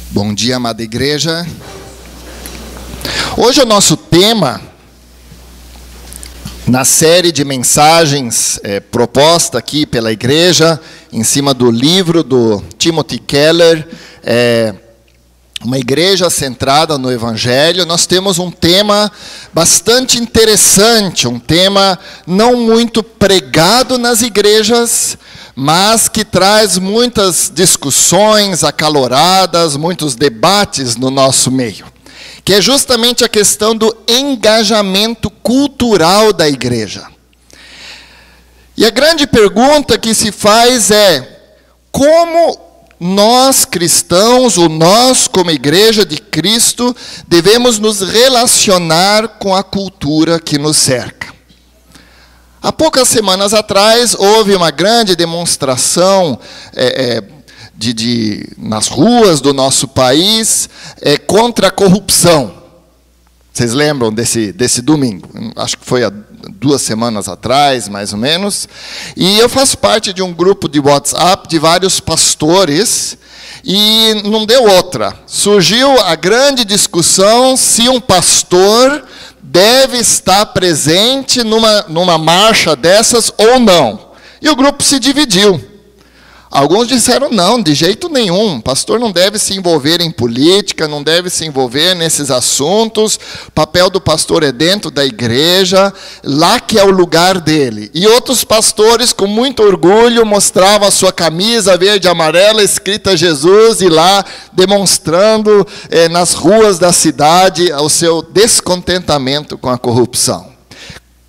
Bom dia, amada igreja. Hoje o nosso tema, na série de mensagens proposta aqui pela igreja, em cima do livro do Timothy Keller, uma igreja centrada no Evangelho, nós temos um tema bastante interessante, um tema não muito pregado nas igrejas, mas que traz muitas discussões acaloradas, muitos debates no nosso meio, que é justamente a questão do engajamento cultural da igreja. E a grande pergunta que se faz é: como nós cristãos, ou nós como igreja de Cristo, devemos nos relacionar com a cultura que nos cerca? Há poucas semanas atrás, houve uma grande demonstração nas ruas do nosso país contra a corrupção. Vocês lembram desse domingo? Acho que foi há 2 semanas atrás, mais ou menos. E eu faço parte de um grupo de WhatsApp de vários pastores, e não deu outra. Surgiu a grande discussão se um pastor deve estar presente numa marcha dessas ou não. E o grupo se dividiu. Alguns disseram não, de jeito nenhum. O pastor não deve se envolver em política, não deve se envolver nesses assuntos. O papel do pastor é dentro da igreja, lá que é o lugar dele. E outros pastores, com muito orgulho, mostravam a sua camisa verde e amarela, escrita Jesus, e lá demonstrando nas ruas da cidade o seu descontentamento com a corrupção.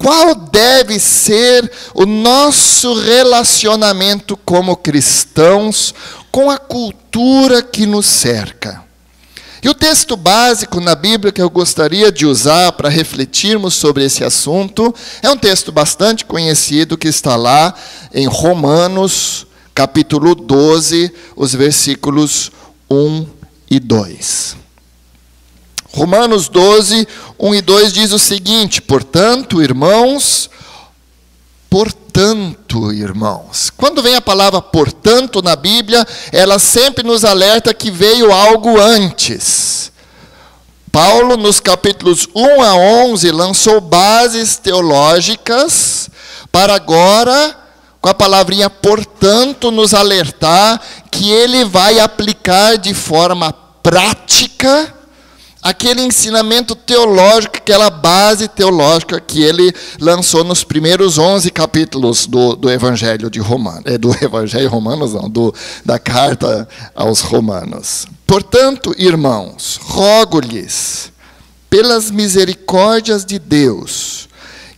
Qual deve ser o nosso relacionamento como cristãos com a cultura que nos cerca? E o texto básico na Bíblia que eu gostaria de usar para refletirmos sobre esse assunto é um texto bastante conhecido que está lá em Romanos, capítulo 12, os versículos 1 e 2. Romanos 12, 1 e 2 diz o seguinte: portanto, irmãos, quando vem a palavra portanto na Bíblia, ela sempre nos alerta que veio algo antes. Paulo, nos capítulos 1 a 11, lançou bases teológicas para agora, com a palavrinha portanto, nos alertar que ele vai aplicar de forma prática aquele ensinamento teológico, aquela base teológica que ele lançou nos primeiros 11 capítulos do Evangelho de Romanos. Do Evangelho Romanos, não, da carta aos Romanos. Portanto, irmãos, rogo-lhes, pelas misericórdias de Deus,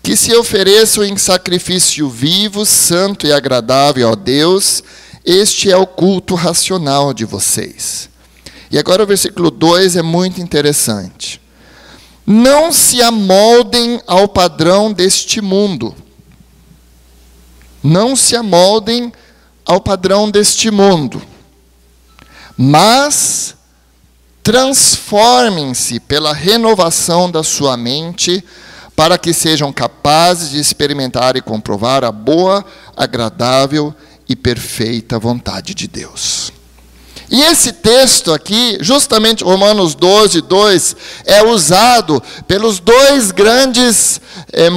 que se ofereçam em sacrifício vivo, santo e agradável a Deus, este é o culto racional de vocês. E agora o versículo 2 é muito interessante. Não se amoldem ao padrão deste mundo. Não se amoldem ao padrão deste mundo. Mas transformem-se pela renovação da sua mente, para que sejam capazes de experimentar e comprovar a boa, agradável e perfeita vontade de Deus. E esse texto aqui, justamente Romanos 12, 2, é usado pelos 2 grandes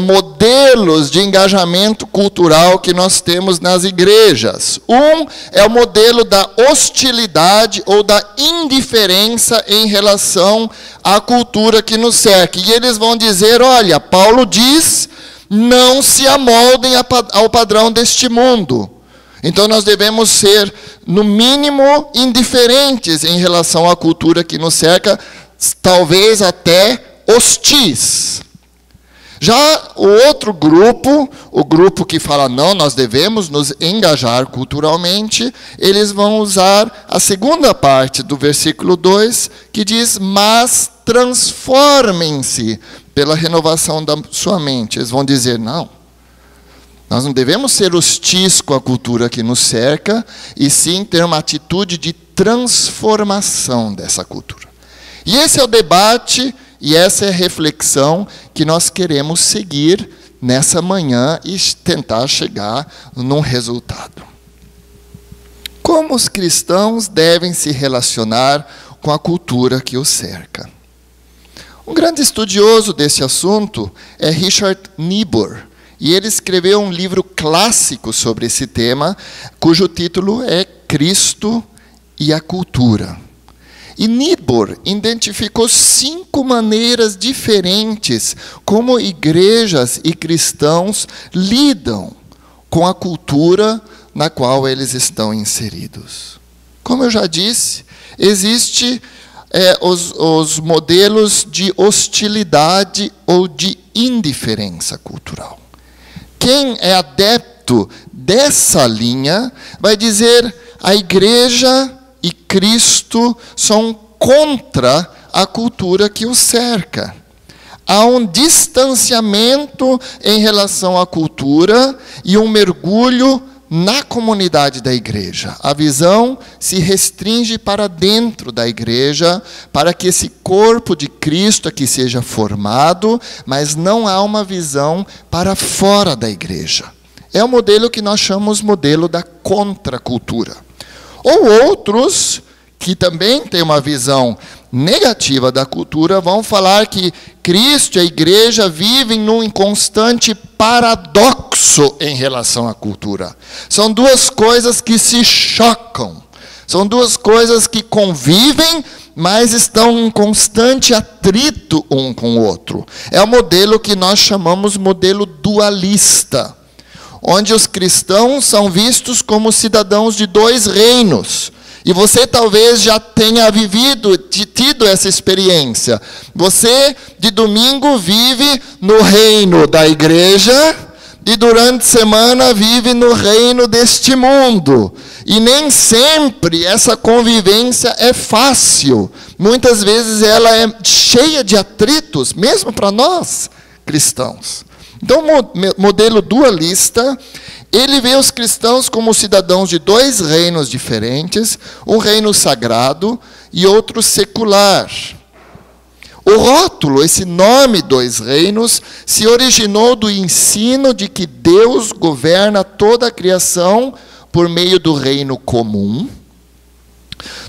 modelos de engajamento cultural que nós temos nas igrejas. Um é o modelo da hostilidade ou da indiferença em relação à cultura que nos cerca. E eles vão dizer, olha, Paulo diz, não se amoldem ao padrão deste mundo. Então nós devemos ser, no mínimo, indiferentes em relação à cultura que nos cerca, talvez até hostis. Já o outro grupo, o grupo que fala, não, nós devemos nos engajar culturalmente, eles vão usar a segunda parte do versículo 2, que diz, mas transformem-se pela renovação da sua mente. Eles vão dizer, não. Nós não devemos ser hostis com a cultura que nos cerca, e sim ter uma atitude de transformação dessa cultura. E esse é o debate, e essa é a reflexão que nós queremos seguir nessa manhã e tentar chegar num resultado. Como os cristãos devem se relacionar com a cultura que o cerca. Um grande estudioso desse assunto é Richard Niebuhr, e ele escreveu um livro clássico sobre esse tema, cujo título é Cristo e a Cultura. E Niebuhr identificou 5 maneiras diferentes como igrejas e cristãos lidam com a cultura na qual eles estão inseridos. Como eu já disse, existem os modelos de hostilidade ou de indiferença cultural. Quem é adepto dessa linha vai dizer a igreja e Cristo são contra a cultura que o cerca. Há um distanciamento em relação à cultura e um mergulho na comunidade da igreja. A visão se restringe para dentro da igreja, para que esse corpo de Cristo aqui seja formado, mas não há uma visão para fora da igreja. É o modelo que nós chamamos modelo da contracultura. Ou outros, que também têm uma visão negativa da cultura, vão falar que Cristo e a igreja vivem num constante paradoxo em relação à cultura. São duas coisas que se chocam. São duas coisas que convivem, mas estão em constante atrito um com o outro. É o modelo que nós chamamos modelo dualista, onde os cristãos são vistos como cidadãos de 2 reinos. E você talvez já tenha tido essa experiência. Você, de domingo, vive no reino da igreja, e durante a semana vive no reino deste mundo. E nem sempre essa convivência é fácil. Muitas vezes ela é cheia de atritos, mesmo para nós, cristãos. Então, o modelo dualista, ele vê os cristãos como cidadãos de 2 reinos diferentes, um reino sagrado e outro secular. O rótulo, esse nome 2 reinos, se originou do ensino de que Deus governa toda a criação por meio do reino comum,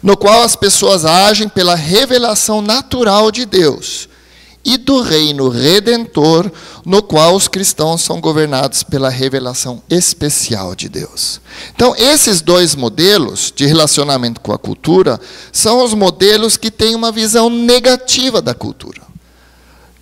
no qual as pessoas agem pela revelação natural de Deus, e do reino redentor, no qual os cristãos são governados pela revelação especial de Deus. Então, esses 2 modelos de relacionamento com a cultura são os modelos que têm uma visão negativa da cultura.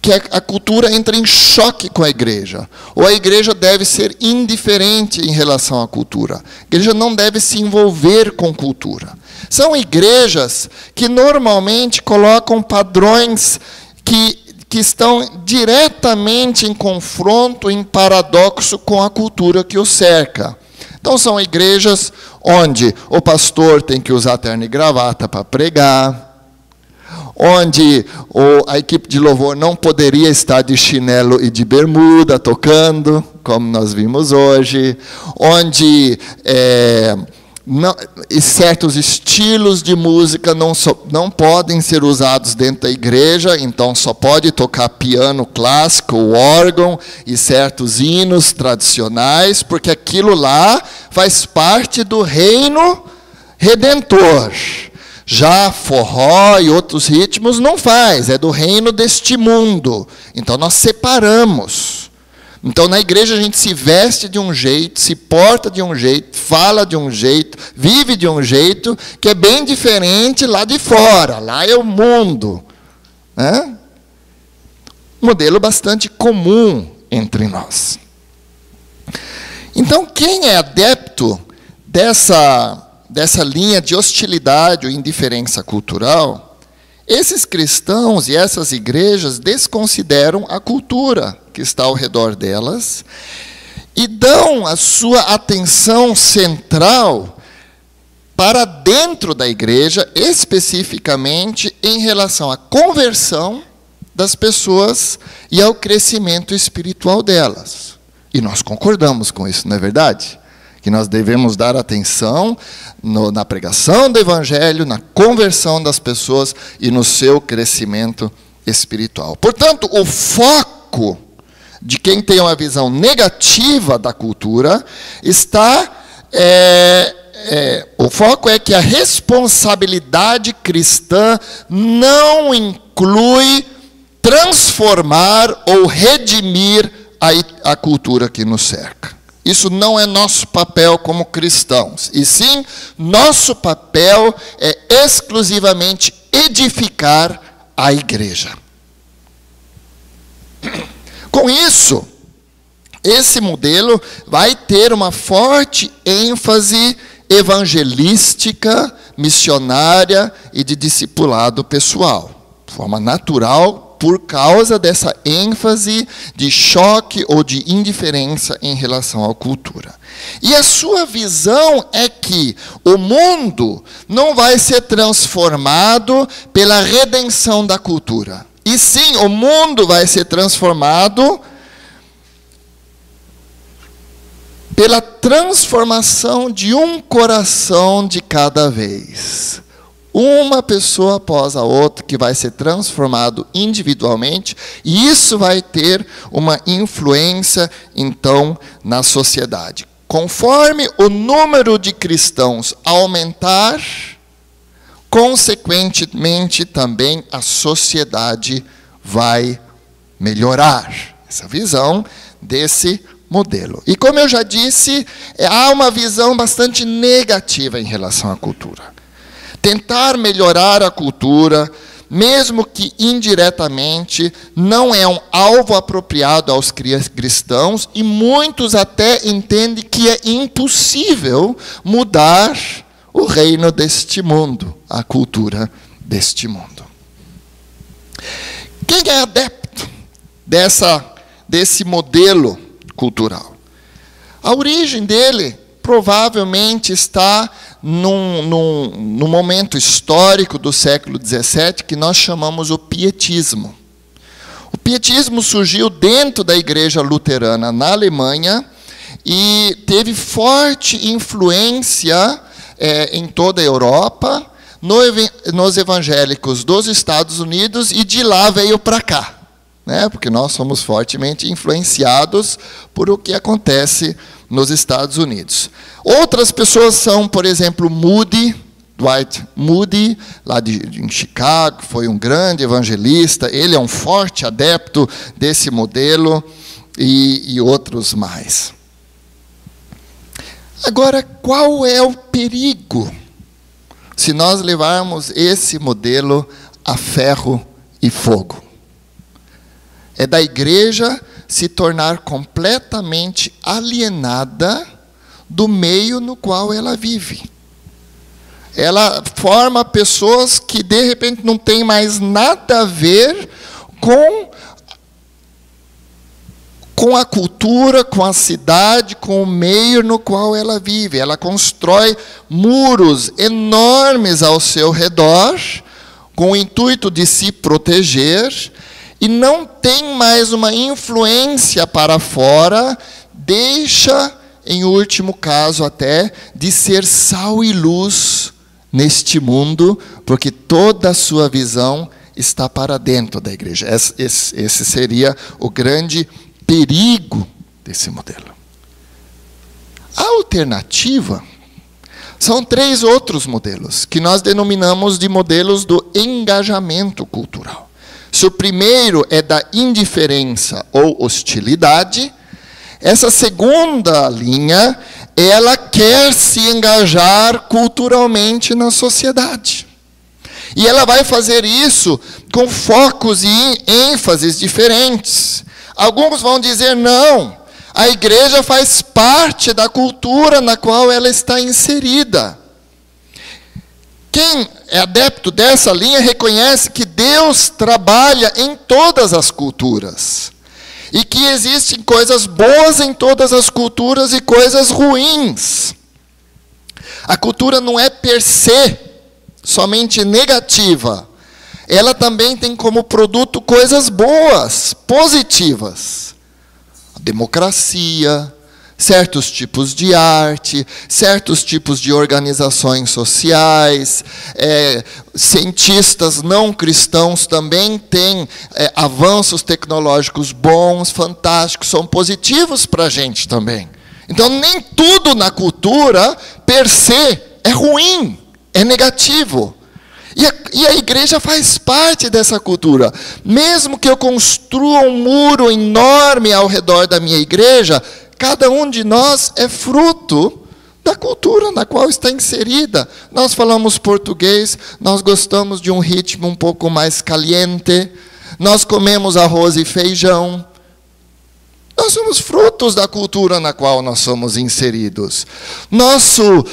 Que a cultura entra em choque com a igreja. Ou a igreja deve ser indiferente em relação à cultura. A igreja não deve se envolver com cultura. São igrejas que normalmente colocam padrões que estão diretamente em confronto, em paradoxo com a cultura que o cerca. Então, são igrejas onde o pastor tem que usar terno e gravata para pregar, onde a equipe de louvor não poderia estar de chinelo e de bermuda tocando, como nós vimos hoje, onde e certos estilos de música não podem ser usados dentro da igreja, então só pode tocar piano clássico, órgão e certos hinos tradicionais, porque aquilo lá faz parte do reino redentor. Já forró e outros ritmos não faz, é do reino deste mundo. Então nós separamos. Então, na igreja, a gente se veste de um jeito, se porta de um jeito, fala de um jeito, vive de um jeito, que é bem diferente lá de fora. Lá é o mundo. Né? Um modelo bastante comum entre nós. Então, quem é adepto dessa linha de hostilidade ou indiferença cultural, esses cristãos e essas igrejas desconsideram a cultura que está ao redor delas e dão a sua atenção central para dentro da igreja, especificamente em relação à conversão das pessoas e ao crescimento espiritual delas. E nós concordamos com isso, não é verdade? Que nós devemos dar atenção na pregação do evangelho, na conversão das pessoas e no seu crescimento espiritual. Portanto, o foco de quem tem uma visão negativa da cultura está o foco é que a responsabilidade cristã não inclui transformar ou redimir a cultura que nos cerca. Isso não é nosso papel como cristãos. E sim, nosso papel é exclusivamente edificar a igreja. Com isso, esse modelo vai ter uma forte ênfase evangelística, missionária e de discipulado pessoal. De forma natural, por causa dessa ênfase de choque ou de indiferença em relação à cultura. E a sua visão é que o mundo não vai ser transformado pela redenção da cultura. E sim, o mundo vai ser transformado pela transformação de um coração de cada vez. Uma pessoa após a outra que vai ser transformado individualmente, e isso vai ter uma influência, então, na sociedade. Conforme o número de cristãos aumentar, consequentemente também a sociedade vai melhorar. Essa visão desse modelo. E como eu já disse, há uma visão bastante negativa em relação à cultura. Tentar melhorar a cultura, mesmo que indiretamente, não é um alvo apropriado aos cristãos, e muitos até entendem que é impossível mudar o reino deste mundo, a cultura deste mundo. Quem é adepto desse modelo cultural? A origem dele provavelmente está num momento histórico do século XVII que nós chamamos o pietismo. O pietismo surgiu dentro da igreja luterana na Alemanha e teve forte influência em toda a Europa, nos evangélicos dos Estados Unidos, e de lá veio para cá, né? Porque nós somos fortemente influenciados por o que acontece nos Estados Unidos. Outras pessoas são, por exemplo, Dwight Moody, lá em Chicago, foi um grande evangelista, ele é um forte adepto desse modelo, e outros mais. Agora, qual é o perigo se nós levarmos esse modelo a ferro e fogo? É da igreja se tornar completamente alienada do meio no qual ela vive. Ela forma pessoas que, de repente, não têm mais nada a ver com a cultura, com a cidade, com o meio no qual ela vive. Ela constrói muros enormes ao seu redor, com o intuito de se proteger, e não tem mais uma influência para fora, deixa, em último caso até, de ser sal e luz neste mundo, porque toda a sua visão está para dentro da igreja. Esse seria o grande perigo desse modelo. A alternativa são 3 outros modelos, que nós denominamos de modelos do engajamento cultural. Se o primeiro é da indiferença ou hostilidade, essa segunda linha, ela quer se engajar culturalmente na sociedade. E ela vai fazer isso com focos e ênfases diferentes. Alguns vão dizer, não, a igreja faz parte da cultura na qual ela está inserida. Quem é adepto dessa linha reconhece que Deus trabalha em todas as culturas. E que existem coisas boas em todas as culturas e coisas ruins. A cultura não é per se somente negativa. Ela também tem como produto coisas boas, positivas. A democracia, certos tipos de arte, certos tipos de organizações sociais, cientistas não cristãos também têm avanços tecnológicos bons, fantásticos, são positivos para a gente também. Então, nem tudo na cultura, per se, é ruim, é negativo. E a igreja faz parte dessa cultura. Mesmo que eu construa um muro enorme ao redor da minha igreja, cada um de nós é fruto da cultura na qual está inserida. Nós falamos português, nós gostamos de um ritmo um pouco mais caliente, nós comemos arroz e feijão. Nós somos frutos da cultura na qual nós somos inseridos. Nosso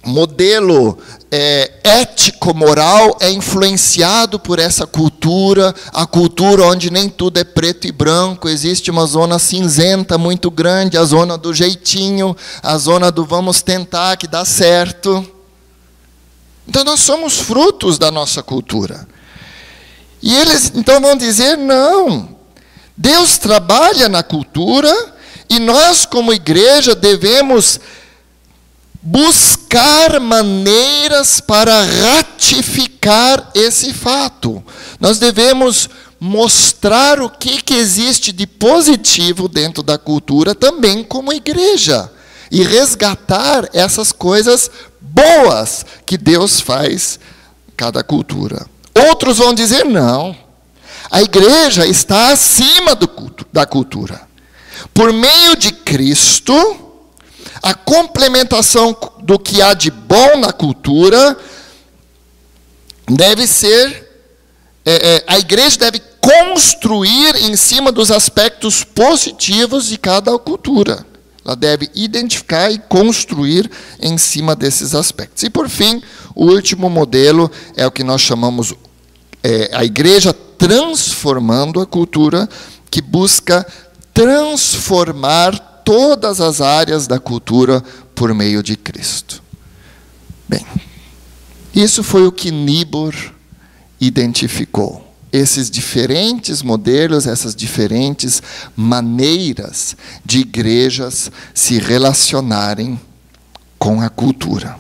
modelo ético-moral é influenciado por essa cultura, a cultura onde nem tudo é preto e branco, existe uma zona cinzenta muito grande, a zona do jeitinho, a zona do vamos tentar que dá certo. Então nós somos frutos da nossa cultura. E eles então vão dizer, não, Deus trabalha na cultura e nós como igreja devemos buscar maneiras para ratificar esse fato. Nós devemos mostrar o que existe de positivo dentro da cultura também como igreja. E resgatar essas coisas boas que Deus faz em cada cultura. Outros vão dizer, não, a igreja está acima da cultura. Por meio de Cristo, a complementação do que há de bom na cultura deve ser, a igreja deve construir em cima dos aspectos positivos de cada cultura. Ela deve identificar e construir em cima desses aspectos. E, por fim, o último modelo é o que nós chamamos a igreja transformando a cultura, que busca transformar todas as áreas da cultura por meio de Cristo. Bem, isso foi o que Niebuhr identificou. Esses diferentes modelos, essas diferentes maneiras de igrejas se relacionarem com a cultura.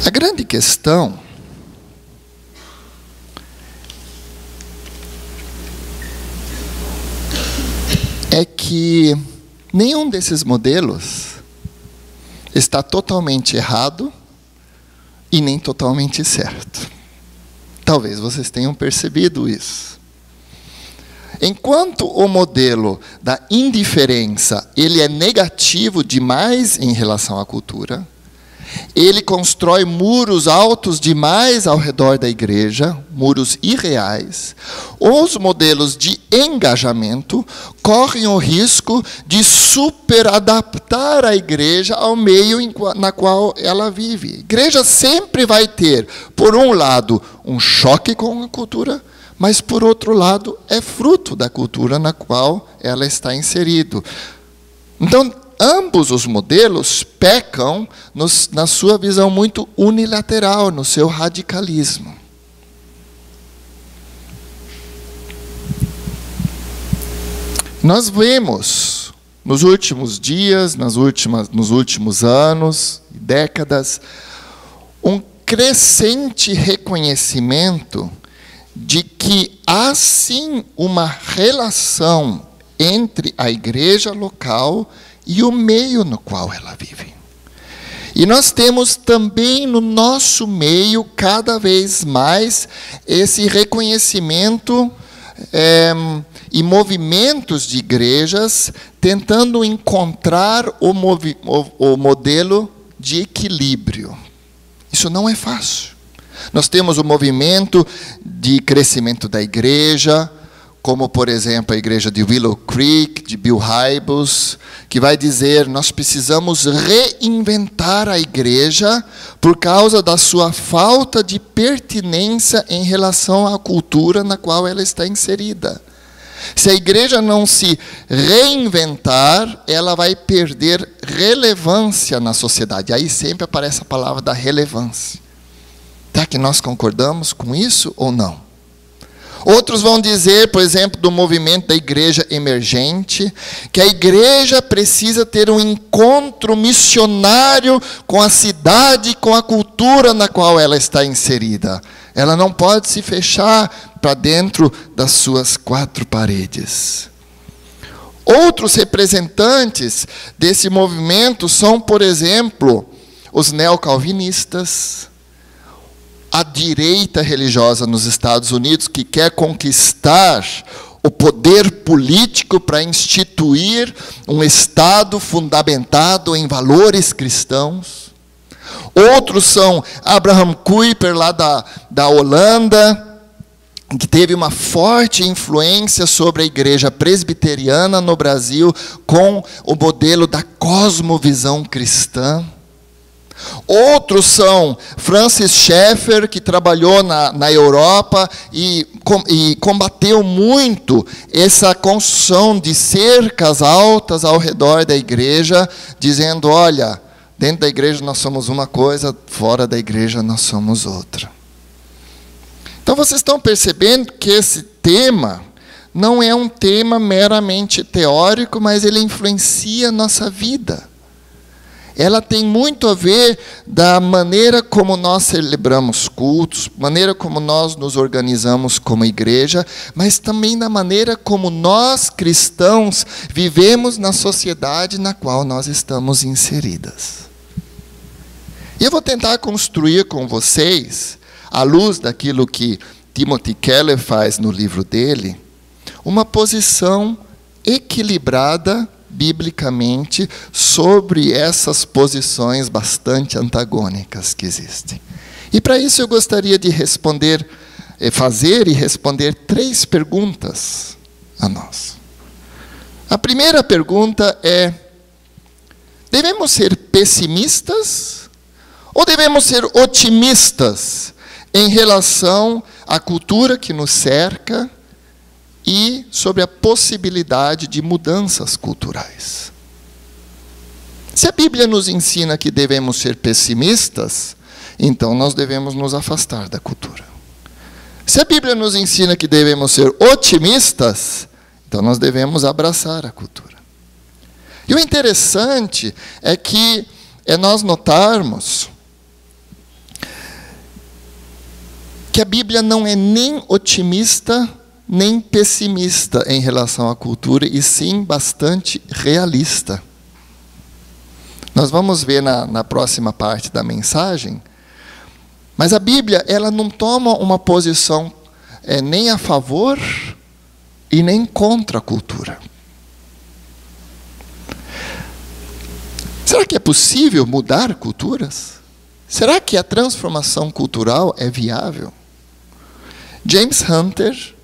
A grande questão é que nenhum desses modelos está totalmente errado e nem totalmente certo. Talvez vocês tenham percebido isso. Enquanto o modelo da indiferença, ele é negativo demais em relação à cultura, ele constrói muros altos demais ao redor da igreja, muros irreais. Os modelos de engajamento correm o risco de superadaptar a igreja ao meio na qual ela vive. A igreja sempre vai ter, por um lado, um choque com a cultura, mas, por outro lado, é fruto da cultura na qual ela está inserida. Então, ambos os modelos pecam na sua visão muito unilateral, no seu radicalismo. Nós vemos, nos últimos dias, nos últimos anos, décadas, um crescente reconhecimento de que há sim uma relação entre a igreja local e o meio no qual ela vive. E nós temos também no nosso meio, cada vez mais, esse reconhecimento e movimentos de igrejas tentando encontrar o modelo de equilíbrio. Isso não é fácil. Nós temos o movimento de crescimento da igreja, como, por exemplo, a igreja de Willow Creek, de Bill Hybels, que vai dizer, nós precisamos reinventar a igreja por causa da sua falta de pertinência em relação à cultura na qual ela está inserida. Se a igreja não se reinventar, ela vai perder relevância na sociedade. Aí sempre aparece a palavra da relevância. Será que nós concordamos com isso ou não? Outros vão dizer, por exemplo, do movimento da igreja emergente, que a igreja precisa ter um encontro missionário com a cidade, com a cultura na qual ela está inserida. Ela não pode se fechar para dentro das suas quatro paredes. Outros representantes desse movimento são, por exemplo, os neocalvinistas, a direita religiosa nos Estados Unidos, que quer conquistar o poder político para instituir um Estado fundamentado em valores cristãos. Outros são Abraham Kuyper, lá da Holanda, que teve uma forte influência sobre a igreja presbiteriana no Brasil, com o modelo da cosmovisão cristã. Outros são Francis Schaeffer, que trabalhou na Europa e combateu muito essa construção de cercas altas ao redor da igreja, dizendo, olha, dentro da igreja nós somos uma coisa, fora da igreja nós somos outra. Então vocês estão percebendo que esse tema não é um tema meramente teórico, mas ele influencia a nossa vida. Ela tem muito a ver da maneira como nós celebramos cultos, maneira como nós nos organizamos como igreja, mas também da maneira como nós, cristãos, vivemos na sociedade na qual nós estamos inseridas. E eu vou tentar construir com vocês, à luz daquilo que Timothy Keller faz no livro dele, uma posição equilibrada biblicamente sobre essas posições bastante antagônicas que existem. E para isso eu gostaria de fazer e responder 3 perguntas a nós. A primeira pergunta é: devemos ser pessimistas ou devemos ser otimistas em relação à cultura que nos cerca e sobre a possibilidade de mudanças culturais? Se a Bíblia nos ensina que devemos ser pessimistas, então nós devemos nos afastar da cultura. Se a Bíblia nos ensina que devemos ser otimistas, então nós devemos abraçar a cultura. E o interessante é que nós notarmos que a Bíblia não é nem otimista nem pessimista em relação à cultura, e sim bastante realista. Nós vamos ver na próxima parte da mensagem, mas a Bíblia ela não toma uma posição nem a favor e nem contra a cultura. Será que é possível mudar culturas? Será que a transformação cultural é viável? James Hunter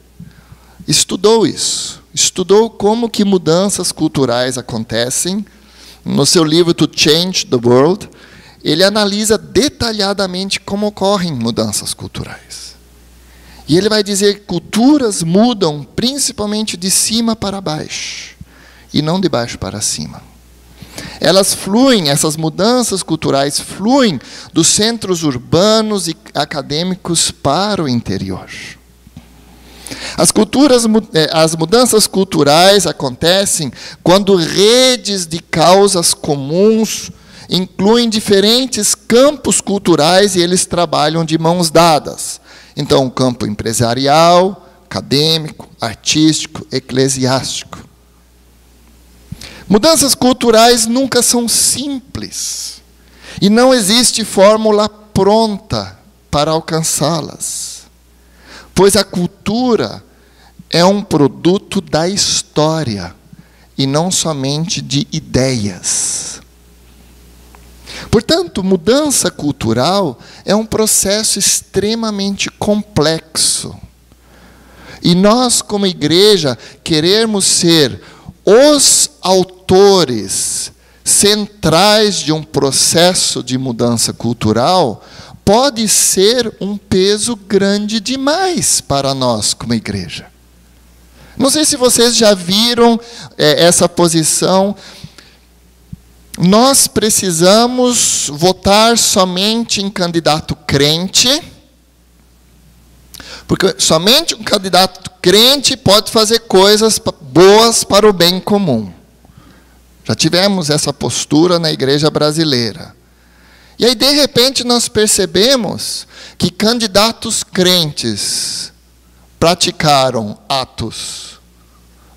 estudou isso, estudou como que mudanças culturais acontecem. No seu livro To Change the World, ele analisa detalhadamente como ocorrem mudanças culturais. E ele vai dizer que culturas mudam principalmente de cima para baixo, e não de baixo para cima. Elas fluem, essas mudanças culturais fluem dos centros urbanos e acadêmicos para o interior. As mudanças culturais acontecem quando redes de causas comuns incluem diferentes campos culturais e eles trabalham de mãos dadas. Então, o campo empresarial, acadêmico, artístico, eclesiástico. Mudanças culturais nunca são simples e não existe fórmula pronta para alcançá-las, pois a cultura é um produto da história e não somente de ideias. Portanto, mudança cultural é um processo extremamente complexo. E nós, como igreja, queremos ser os autores centrais de um processo de mudança cultural, pode ser um peso grande demais para nós como igreja. Não sei se vocês já viram essa posição. Nós precisamos votar somente em candidato crente, porque somente um candidato crente pode fazer coisas boas para o bem comum. Já tivemos essa postura na igreja brasileira. E aí, de repente, nós percebemos que candidatos crentes praticaram atos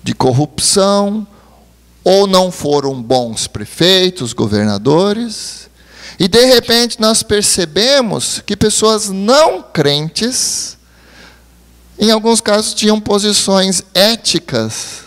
de corrupção, ou não foram bons prefeitos, governadores, e de repente nós percebemos que pessoas não crentes, em alguns casos tinham posições éticas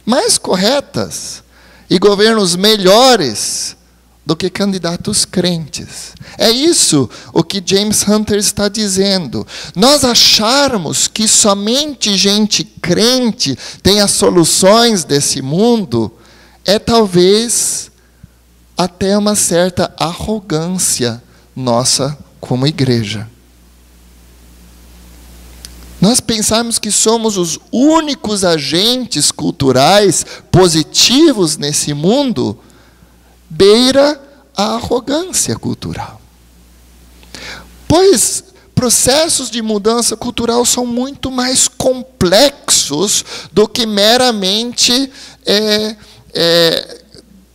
mais corretas, e governos melhores do que candidatos crentes. É isso o que James Hunter está dizendo. Nós acharmos que somente gente crente tem as soluções desse mundo, é talvez até uma certa arrogância nossa como igreja. Nós pensamos que somos os únicos agentes culturais positivos nesse mundo, beira a arrogância cultural. Pois processos de mudança cultural são muito mais complexos do que meramente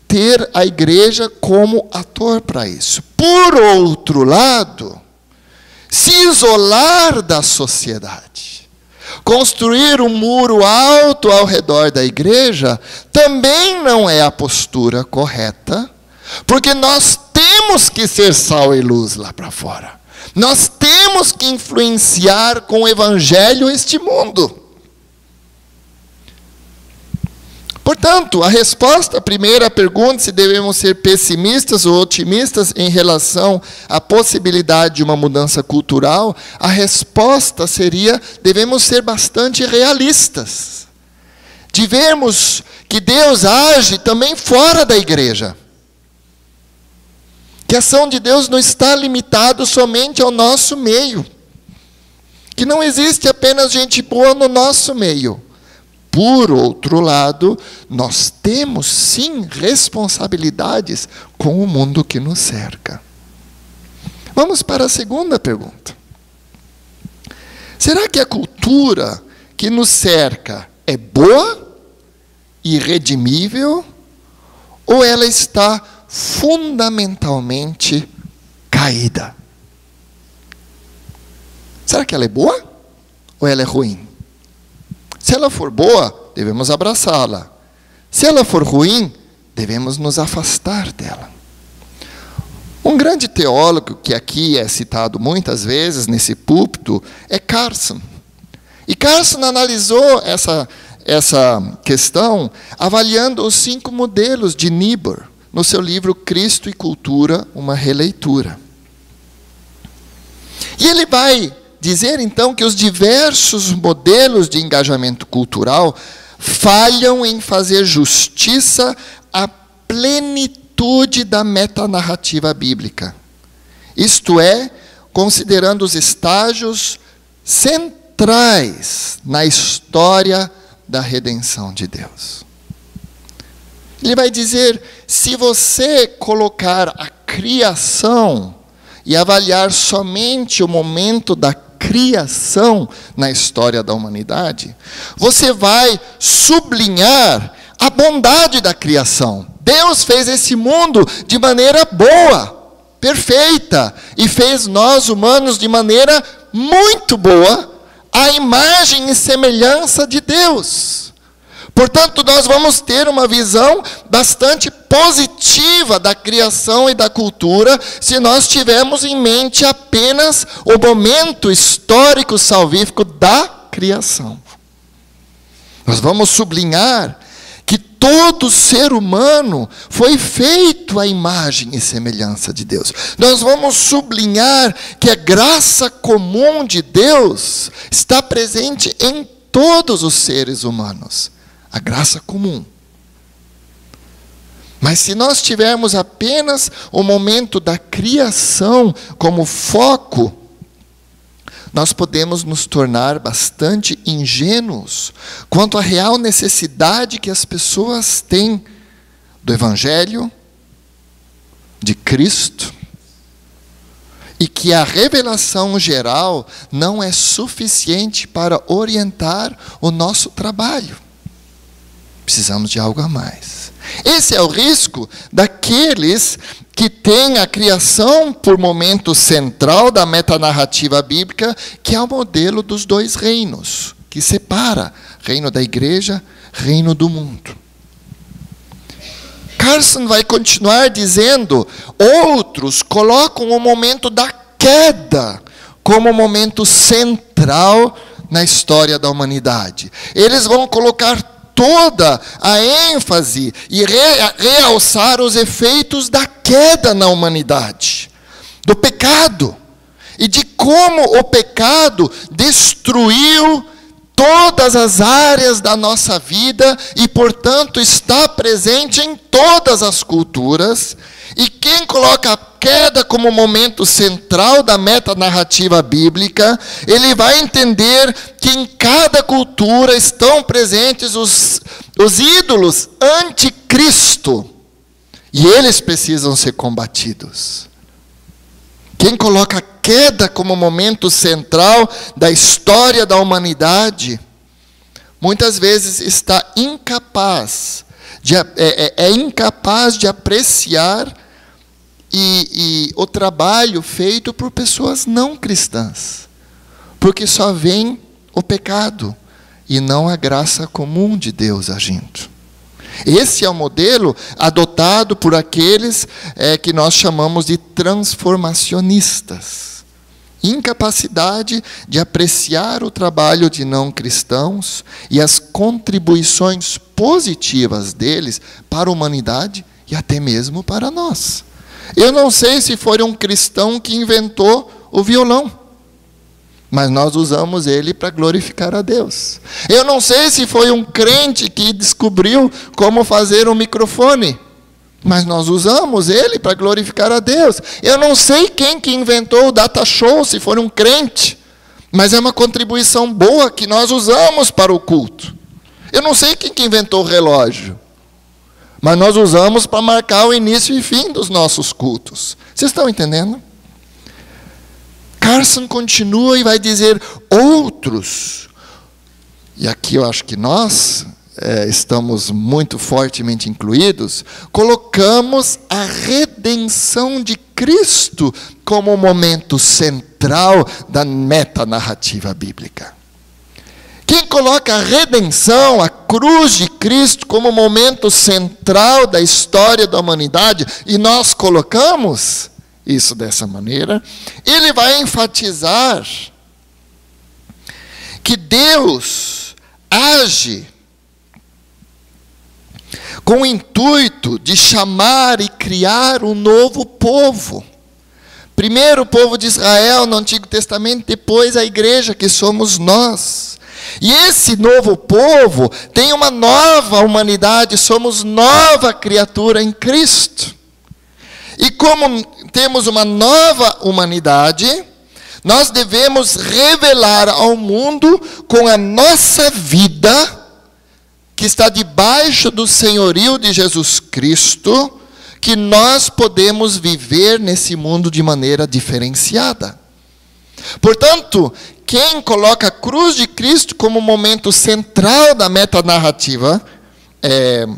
ter a igreja como ator para isso. Por outro lado, se isolar da sociedade, construir um muro alto ao redor da igreja, também não é a postura correta, porque nós temos que ser sal e luz lá para fora. Nós temos que influenciar com o evangelho este mundo. Portanto, a resposta à primeira pergunta, se devemos ser pessimistas ou otimistas em relação à possibilidade de uma mudança cultural, a resposta seria: devemos ser bastante realistas. De vermos que Deus age também fora da igreja. Que a ação de Deus não está limitada somente ao nosso meio. Que não existe apenas gente boa no nosso meio. Por outro lado, nós temos sim responsabilidades com o mundo que nos cerca. Vamos para a segunda pergunta. Será que a cultura que nos cerca é boa e redimível, ou ela está fundamentalmente caída? Será que ela é boa ou ela é ruim? Se ela for boa, devemos abraçá-la. Se ela for ruim, devemos nos afastar dela. Um grande teólogo, que aqui é citado muitas vezes nesse púlpito, é Carson. E Carson analisou essa questão avaliando os 5 modelos de Niebuhr, no seu livro Cristo e Cultura, uma releitura. E ele vai dizer, então, que os diversos modelos de engajamento cultural falham em fazer justiça à plenitude da metanarrativa bíblica. Isto é, considerando os estágios centrais na história da redenção de Deus. Ele vai dizer, se você colocar a criação e avaliar somente o momento da criação na história da humanidade, você vai sublinhar a bondade da criação. Deus fez esse mundo de maneira boa, perfeita, e fez nós humanos de maneira muito boa, à imagem e semelhança de Deus. Portanto, nós vamos ter uma visão bastante positiva da criação e da cultura, se nós tivermos em mente apenas o momento histórico salvífico da criação. Nós vamos sublinhar que todo ser humano foi feito à imagem e semelhança de Deus. Nós vamos sublinhar que a graça comum de Deus está presente em todos os seres humanos. A graça comum. Mas se nós tivermos apenas o momento da criação como foco, nós podemos nos tornar bastante ingênuos quanto à real necessidade que as pessoas têm do Evangelho, de Cristo, e que a revelação geral não é suficiente para orientar o nosso trabalho. Precisamos de algo a mais. Esse é o risco daqueles que têm a criação por momento central da metanarrativa bíblica, que é o modelo dos 2 reinos, que que separa reino da igreja, reino do mundo. Carson vai continuar dizendo, outros colocam o momento da queda como o momento central na história da humanidade. Eles vão colocar toda a ênfase e realçar os efeitos da queda na humanidade, do pecado, e de como o pecado destruiu todas as áreas da nossa vida e, portanto, está presente em todas as culturas. E quem coloca a queda como momento central da metanarrativa bíblica, ele vai entender que em cada cultura estão presentes os ídolos anticristo, e eles precisam ser combatidos. Quem coloca a queda como momento central da história da humanidade, muitas vezes está incapaz de apreciar o trabalho feito por pessoas não cristãs, porque só vem o pecado e não a graça comum de Deus agindo. Esse é o modelo adotado por aqueles que nós chamamos de transformacionistas. Incapacidade de apreciar o trabalho de não cristãos e as contribuições positivas deles para a humanidade e até mesmo para nós. Eu não sei se foi um cristão que inventou o violão, mas nós usamos ele para glorificar a Deus. Eu não sei se foi um crente que descobriu como fazer um microfone, mas nós usamos ele para glorificar a Deus. Eu não sei quem que inventou o data show, se for um crente, mas é uma contribuição boa que nós usamos para o culto. Eu não sei quem que inventou o relógio, mas nós usamos para marcar o início e fim dos nossos cultos. Vocês estão entendendo? Carson continua e vai dizer, outros, e aqui eu acho que nós estamos muito fortemente incluídos, colocamos a redenção de Cristo como o momento central da metanarrativa bíblica. Quem coloca a redenção, a cruz de Cristo como momento central da história da humanidade, e nós colocamos isso dessa maneira, ele vai enfatizar que Deus age com o intuito de chamar e criar um novo povo. Primeiro o povo de Israel no Antigo Testamento, depois a igreja que somos nós. E esse novo povo tem uma nova humanidade, somos nova criatura em Cristo. E como temos uma nova humanidade, nós devemos revelar ao mundo com a nossa vida, que está debaixo do senhorio de Jesus Cristo, que nós podemos viver nesse mundo de maneira diferenciada. Portanto, quem coloca a cruz de Cristo como momento central da metanarrativa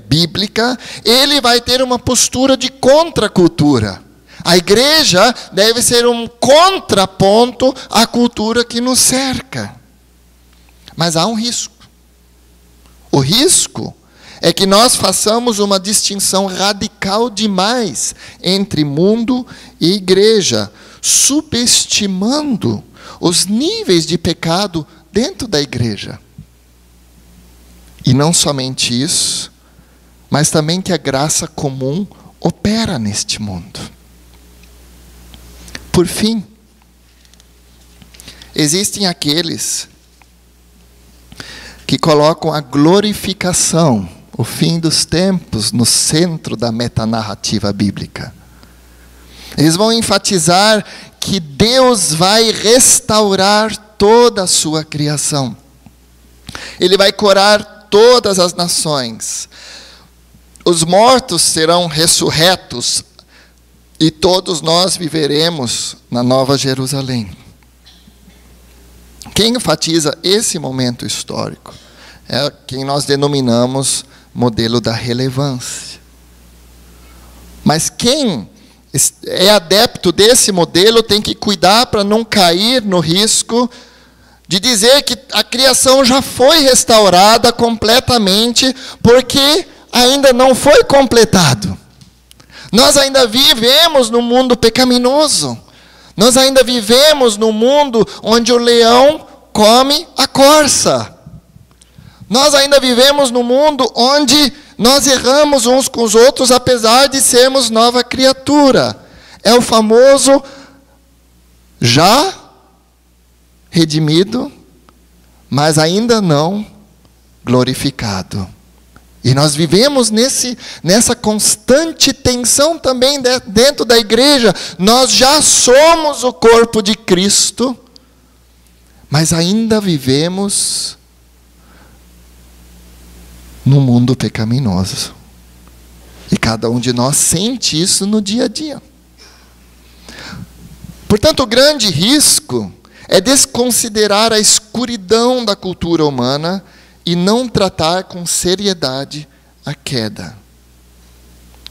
bíblica, ele vai ter uma postura de contracultura. A igreja deve ser um contraponto à cultura que nos cerca. Mas há um risco. O risco é que nós façamos uma distinção radical demais entre mundo e igreja, subestimando os níveis de pecado dentro da igreja. E não somente isso, mas também que a graça comum opera neste mundo. Por fim, existem aqueles que colocam a glorificação, o fim dos tempos, no centro da metanarrativa bíblica. Eles vão enfatizar que Deus vai restaurar toda a sua criação. Ele vai curar todas as nações. Os mortos serão ressurretos e todos nós viveremos na Nova Jerusalém. Quem enfatiza esse momento histórico é quem nós denominamos modelo da relevância. Mas quem é adepto desse modelo tem que cuidar para não cair no risco de dizer que a criação já foi restaurada completamente, porque ainda não foi completado. Nós ainda vivemos num mundo pecaminoso. Nós ainda vivemos num mundo onde o leão come a corça. Nós ainda vivemos num mundo onde nós erramos uns com os outros, apesar de sermos nova criatura. É o famoso já redimido, mas ainda não glorificado. E nós vivemos nessa constante tensão também dentro da igreja. Nós já somos o corpo de Cristo, mas ainda vivemos no mundo pecaminoso. E cada um de nós sente isso no dia a dia. Portanto, o grande risco é desconsiderar a escuridão da cultura humana e não tratar com seriedade a queda.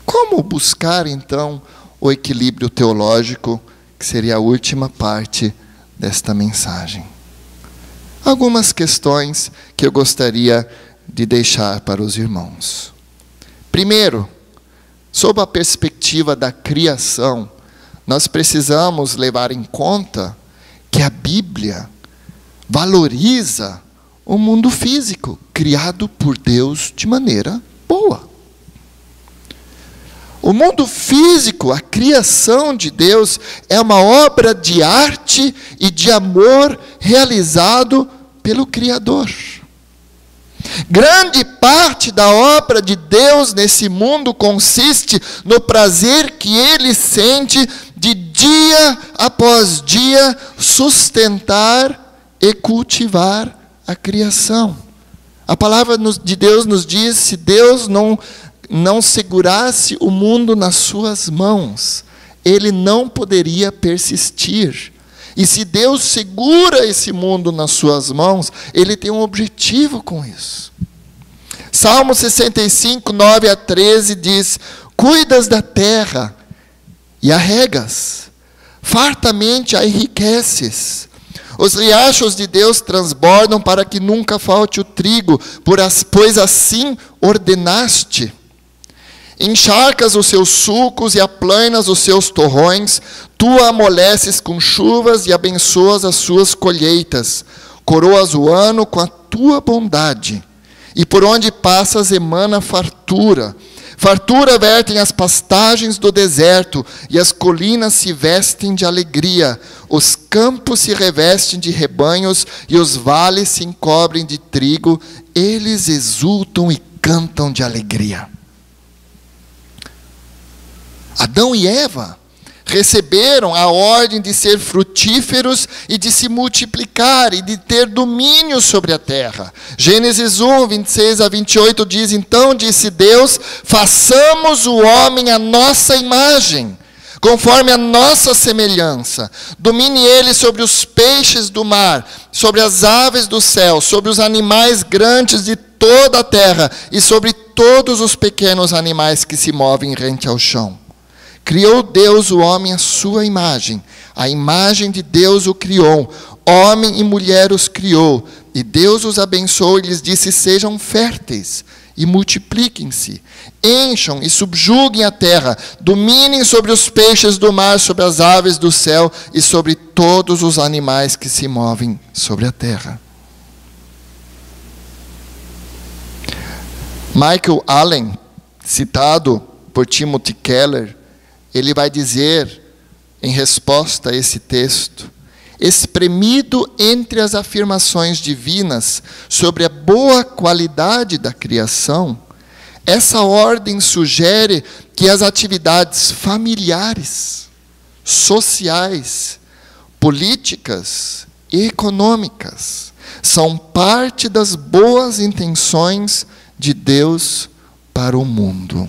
Como buscar, então, o equilíbrio teológico, que seria a última parte desta mensagem? Algumas questões que eu gostaria de deixar para os irmãos. Primeiro, sob a perspectiva da criação, nós precisamos levar em conta que a Bíblia valoriza o mundo físico, criado por Deus de maneira boa. O mundo físico, a criação de Deus, é uma obra de arte e de amor realizado pelo Criador. Grande parte da obra de Deus nesse mundo consiste no prazer que Ele sente de dia após dia sustentar e cultivar a criação. A palavra de Deus nos diz: se Deus não segurasse o mundo nas suas mãos, ele não poderia persistir. E se Deus segura esse mundo nas suas mãos, ele tem um objetivo com isso. Salmo 65, 9 a 13 diz: cuidas da terra e a regas, fartamente a enriqueces. Os riachos de Deus transbordam para que nunca falte o trigo, pois assim ordenaste. Encharcas os seus sulcos e aplanas os seus torrões, tu a amoleces com chuvas e abençoas as suas colheitas. Coroas o ano com a tua bondade, e por onde passas emana fartura. Fartura vertem as pastagens do deserto, e as colinas se vestem de alegria. Os campos se revestem de rebanhos, e os vales se encobrem de trigo. Eles exultam e cantam de alegria. Adão e Eva receberam a ordem de ser frutíferos e de se multiplicar e de ter domínio sobre a terra. Gênesis 1, 26 a 28 diz: então disse Deus, façamos o homem à nossa imagem, conforme a nossa semelhança. Domine ele sobre os peixes do mar, sobre as aves do céu, sobre os animais grandes de toda a terra e sobre todos os pequenos animais que se movem rente ao chão. Criou Deus o homem à sua imagem. A imagem de Deus o criou. Homem e mulher os criou. E Deus os abençoou e lhes disse: sejam férteis e multipliquem-se. Encham e subjuguem a terra. Dominem sobre os peixes do mar, sobre as aves do céu e sobre todos os animais que se movem sobre a terra. Michael Allen, citado por Timothy Keller, ele vai dizer, em resposta a esse texto: espremido entre as afirmações divinas sobre a boa qualidade da criação, essa ordem sugere que as atividades familiares, sociais, políticas e econômicas são parte das boas intenções de Deus para o mundo.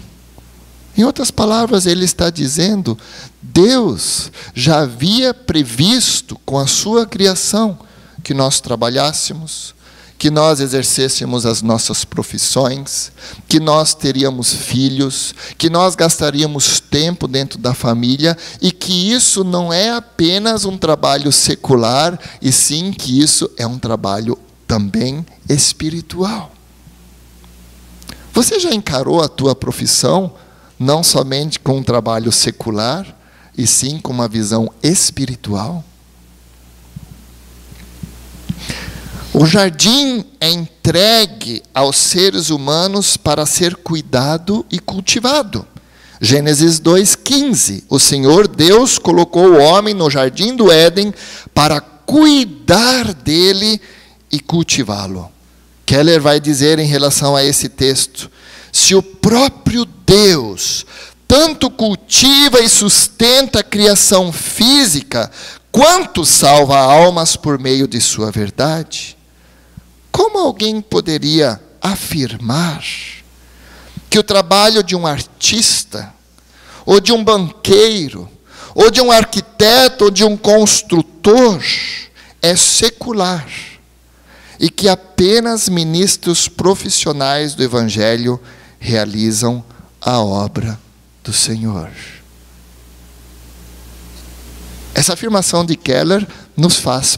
Em outras palavras, ele está dizendo: Deus já havia previsto com a sua criação que nós trabalhássemos, que nós exercêssemos as nossas profissões, que nós teríamos filhos, que nós gastaríamos tempo dentro da família, e que isso não é apenas um trabalho secular, e sim que isso é um trabalho também espiritual. Você já encarou a tua profissão não somente com um trabalho secular, e sim com uma visão espiritual? O jardim é entregue aos seres humanos para ser cuidado e cultivado. Gênesis 2:15. O Senhor Deus colocou o homem no jardim do Éden para cuidar dele e cultivá-lo. Keller vai dizer em relação a esse texto: se o próprio Deus tanto cultiva e sustenta a criação física, quanto salva almas por meio de sua verdade, como alguém poderia afirmar que o trabalho de um artista, ou de um banqueiro, ou de um arquiteto, ou de um construtor é secular, e que apenas ministros profissionais do Evangelho realizam a obra do Senhor? Essa afirmação de Keller nos faz